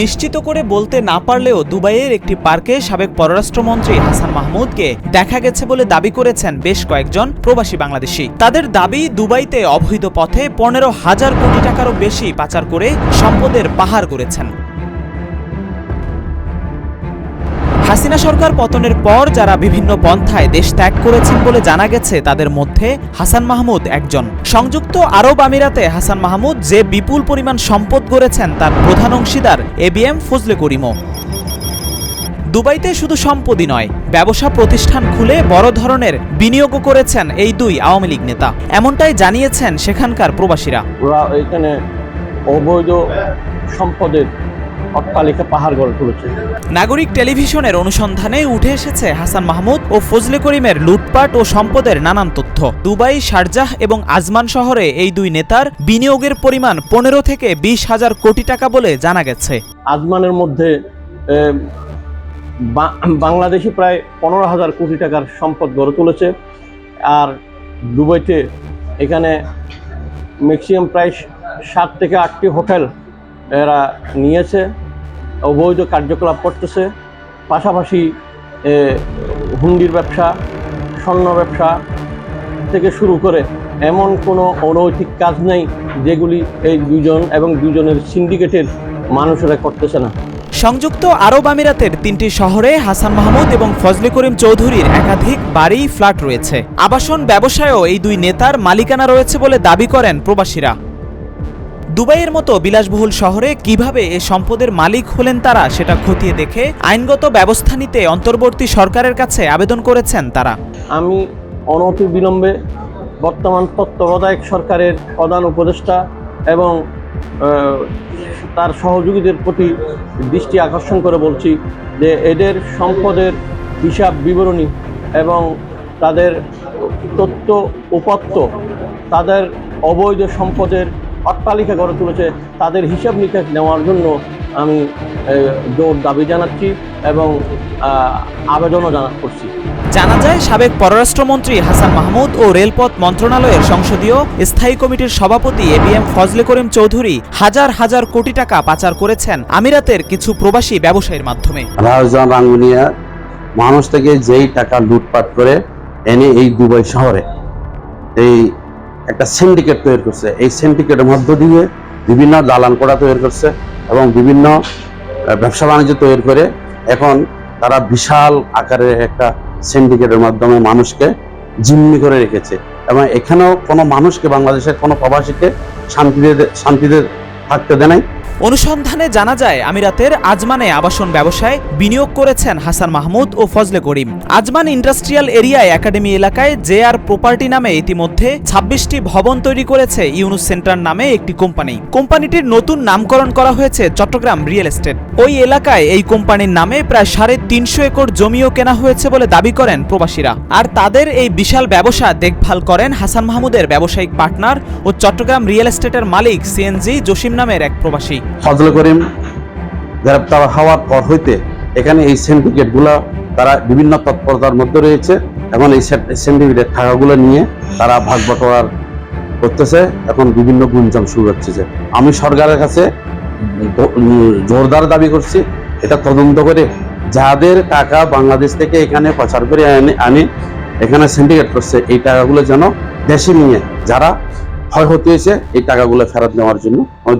নিশ্চিত করে বলতে না পারলেও দুবাইয়ের একটি পার্কে সাবেক পররাষ্ট্রমন্ত্রী হাসান মাহমুদকে দেখা গেছে বলে দাবি করেছেন বেশ কয়েকজন প্রবাসী বাংলাদেশি। তাদের দাবি, দুবাইতে অবৈধ পথে 15,000 কোটি টাকারও বেশি পাচার করে সম্পদের পাহাড় গড়েছেন। হাসিনা সরকার পতনের পর যারা বিভিন্ন পন্থায় দেশ ত্যাগ করেছেন বলে জানা গেছে, তাদের মধ্যে হাসান মাহমুদ একজন। সংযুক্ত আরব আমিরাতে হাসান মাহমুদ যে বিপুল পরিমাণ সম্পদ গড়েছেন তার প্রধান অংশীদার ABM ফজলে করিমও। দুবাইতে শুধু সম্পদই নয়, ব্যবসা প্রতিষ্ঠান খুলে বড় ধরনের বিনিয়োগও করেছেন এই দুই আওয়ামী লীগ নেতা, এমনটাই জানিয়েছেন সেখানকার প্রবাসীরা। ওরা এখানে অবৈধ সম্পদের অট্টালিকা পাহাড় গড়ে তুলেছে। নাগরিক টেলিভিশনের অনুসন্ধানে উঠে এসেছে হাসান মাহমুদ ও ফজলে করিমের লুটপাট ও সম্পদের নানান তথ্য। দুবাই, শারজাহ এবং আজমান শহরে এই দুই নেতার বিনিয়োগের পরিমাণ 15 থেকে 20,000 কোটি টাকা বলে জানা গেছে। আজমানের মধ্যে বাংলাদেশি প্রায় 15,000 কোটি টাকার সম্পদ গড়ে তুলেছে। আর দুবাইতে এখানে ম্যাক্সিমাম প্রায় 7 থেকে 8টি হোটেল এরা নিয়েছে, অবৈধ কার্যকলাপ করতেছে। পাশাপাশি হুন্ডির ব্যবসা, স্বর্ণ ব্যবসা থেকে শুরু করে এমন কোনো অনৈতিক কাজ নেই যেগুলি এই দুজন এবং দুজনের সিন্ডিকেটের মানুষেরা করতেছে না। সংযুক্ত আরব আমিরাতের 3টি শহরে হাসান মাহমুদ এবং ফজলে করিম চৌধুরীর একাধিক বাড়ি, ফ্ল্যাট রয়েছে। আবাসন ব্যবসায়ও এই দুই নেতার মালিকানা রয়েছে বলে দাবি করেন প্রবাসীরা। দুবাইয়ের মতো বিলাসবহুল শহরে কিভাবে এ সম্পদের মালিক হলেন তারা, সেটা খতিয়ে দেখে আইনগত ব্যবস্থা নিতে অন্তর্বর্তী সরকারের কাছে আবেদন করেছেন তারা। আমি অনতিবিলম্বে বর্তমান তত্ত্বাবধায়ক সরকারের প্রধান উপদেষ্টা এবং তার সহযোগীদের প্রতি দৃষ্টি আকর্ষণ করে বলছি যে এদের সম্পদের হিসাব বিবরণী এবং তাদের তথ্য উপাত্ত, তাদের অবৈধ সম্পদের অট্টালিকা গড়ে তুলেছে, তাদের হিসাব নিকাশ নেওয়ার জন্য আমি জোর দাবি জানাচ্ছি এবং আবেদনও করছি। জানা যায়, সাবেক পররাষ্ট্রমন্ত্রী হাসান মাহমুদ ও রেলপথ মন্ত্রণালয়ের সংসদীয় স্থায়ী কমিটির সভাপতি ABM ফজলে করিম চৌধুরী হাজার হাজার কোটি টাকা পাচার করেছেন আমিরাতের কিছু প্রবাসী ব্যবসায়ীর মাধ্যমে। রাজধানী রাঙ্গুনিয়া মানুষ থেকে যেই টাকা লুটপাট করে এনে এই দুবাই শহরে এই একটা সিন্ডিকেট তৈরি করছে। এই সিন্ডিকেটের মধ্য দিয়ে বিভিন্ন দালান কোঠা তৈরি করছে এবং বিভিন্ন ব্যবসা বাণিজ্য তৈরি করে এখন তারা বিশাল আকারের একটা সিন্ডিকেটের মাধ্যমে মানুষকে জিম্মি করে রেখেছে এবং এখানেও কোনো মানুষকে, বাংলাদেশের কোনো প্রবাসীকে শান্তিতে থাকতে দেয় নাই। অনুসন্ধানে জানা যায়, আমিরাতের আজমানে আবাসন ব্যবসায় বিনিয়োগ করেছেন হাসান মাহমুদ ও ফজলে করিম। আজমান ইন্ডাস্ট্রিয়াল এরিয়ায় একাডেমি এলাকায় JR প্রপার্টি নামে ইতিমধ্যে 26টি ভবন তৈরি করেছে ইউনুস সেন্টার নামে একটি কোম্পানি। কোম্পানিটির নতুন নামকরণ করা হয়েছে চট্টগ্রাম রিয়েল এস্টেট। ওই এলাকায় এই কোম্পানির নামে প্রায় 350 একর জমিও কেনা হয়েছে বলে দাবি করেন প্রবাসীরা। আর তাদের এই বিশাল ব্যবসা দেখভাল করেন হাসান মাহমুদের ব্যবসায়িক পার্টনার ও চট্টগ্রাম রিয়েল এস্টেটের মালিক CNG জসিম নামের এক প্রবাসী। ফজলে করিম গ্রেপ্তার হওয়ার পর হইতে এখানে এই সিন্ডিকেটগুলো তারা বিভিন্ন তৎপরতার মধ্যে রয়েছে এবং এই সিন্ডিকেটের টাকাগুলো নিয়ে তারা ভাগ বটোয়ারা করতেছে। এখন বিভিন্ন গুঞ্জন শুরু হচ্ছে যে আমি সরকারের কাছে জোরদার দাবি করছি, এটা তদন্ত করে যাদের টাকা বাংলাদেশ থেকে এখানে পাচার করে আনে এখানে সিন্ডিকেট করছে, এই টাকাগুলো যেন দেশে নিয়ে যারা ক্ষয়ক্ষতি হয়েছে এই টাকাগুলো ফেরত নেওয়ার জন্য আমি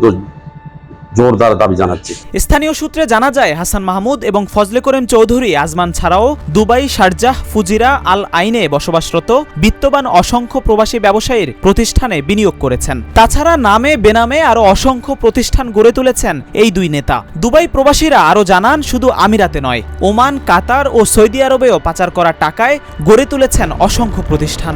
জোরদার দাবি জানাচ্ছি। স্থানীয় সূত্রে জানা যায়, হাসান মাহমুদ এবং ফজলে করিম চৌধুরী আজমান ছাড়াও দুবাই, শারজাহ, ফুজিরা, আল আইনে বসবাসরত বিত্তবান অসংখ্য প্রবাসী ব্যবসায়ীর প্রতিষ্ঠানে বিনিয়োগ করেছেন। তাছাড়া নামে বেনামে আরও অসংখ্য প্রতিষ্ঠান গড়ে তুলেছেন এই দুই নেতা। দুবাই প্রবাসীরা আরও জানান, শুধু আমিরাতে নয়, ওমান, কাতার ও সৌদি আরবেও পাচার করা টাকায় গড়ে তুলেছেন অসংখ্য প্রতিষ্ঠান।